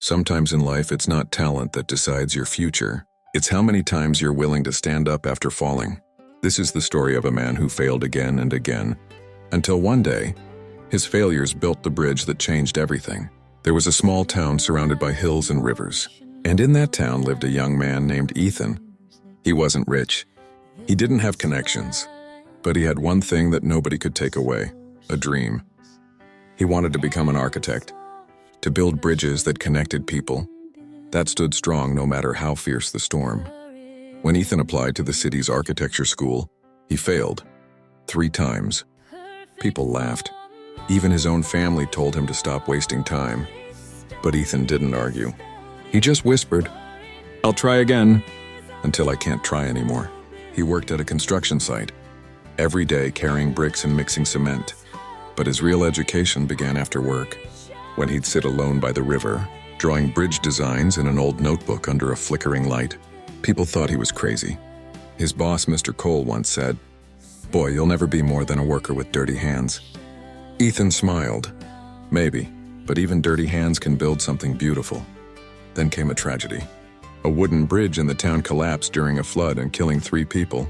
Sometimes in life, it's not talent that decides your future. It's how many times you're willing to stand up after falling. This is the story of a man who failed again and again, until one day, his failures built the bridge that changed everything. There was a small town surrounded by hills and rivers, and in that town lived a young man named Ethan. He wasn't rich. He didn't have connections, but he had one thing that nobody could take away: a dream. He wanted to become an architect, to build bridges that connected people, that stood strong no matter how fierce the storm. When Ethan applied to the city's architecture school, he failed 3 times. People laughed. Even his own family told him to stop wasting time. But Ethan didn't argue. He just whispered, "I'll try again," until I can't try anymore. He worked at a construction site, every day carrying bricks and mixing cement. But his real education began after work, when he'd sit alone by the river, drawing bridge designs in an old notebook under a flickering light. People thought he was crazy. His boss, Mr. Cole, once said, "Boy, you'll never be more than a worker with dirty hands." Ethan smiled. Maybe, but even dirty hands can build something beautiful. Then came a tragedy. A wooden bridge in the town collapsed during a flood and killing 3 people.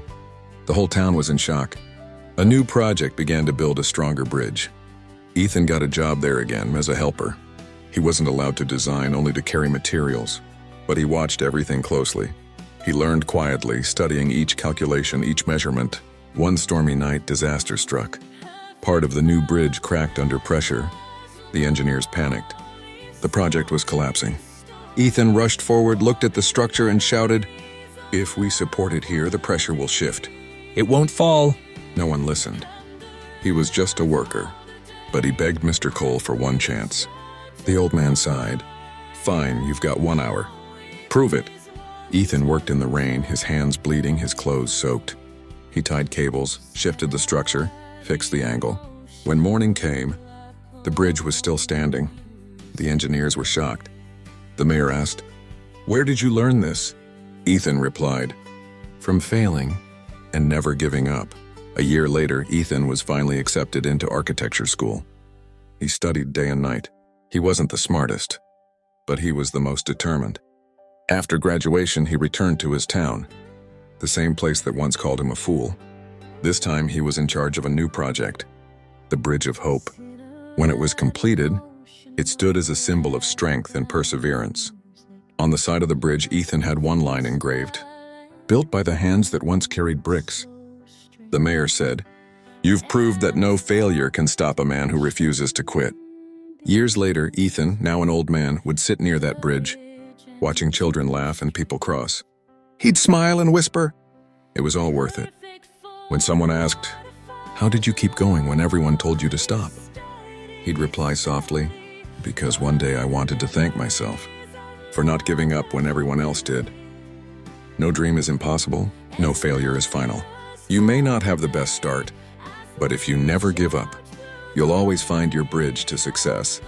The whole town was in shock. A new project began to build a stronger bridge. Ethan got a job there again as a helper. He wasn't allowed to design, only to carry materials, but he watched everything closely. He learned quietly, studying each calculation, each measurement. One stormy night, disaster struck. Part of the new bridge cracked under pressure. The engineers panicked. The project was collapsing. Ethan rushed forward, looked at the structure, and shouted, "If we support it here, the pressure will shift. It won't fall." No one listened. He was just a worker, but he begged Mr. Cole for one chance. The old man sighed. "Fine, you've got 1 hour. Prove it." Ethan worked in the rain, his hands bleeding, his clothes soaked. He tied cables, shifted the structure, fixed the angle. When morning came, the bridge was still standing. The engineers were shocked. The mayor asked, "Where did you learn this?" Ethan replied, "From failing and never giving up." A year later, Ethan was finally accepted into architecture school. He studied day and night. He wasn't the smartest, but he was the most determined. After graduation, he returned to his town, the same place that once called him a fool. This time, he was in charge of a new project, the Bridge of Hope. When it was completed, it stood as a symbol of strength and perseverance. On the side of the bridge, Ethan had one line engraved, "Built by the hands that once carried bricks." The mayor said, "You've proved that no failure can stop a man who refuses to quit." Years later, Ethan, now an old man, would sit near that bridge, watching children laugh and people cross. He'd smile and whisper, "It was all worth it." When someone asked, "How did you keep going when everyone told you to stop?" he'd reply softly, "Because one day I wanted to thank myself for not giving up when everyone else did." No dream is impossible, no failure is final. You may not have the best start, but if you never give up, you'll always find your bridge to success.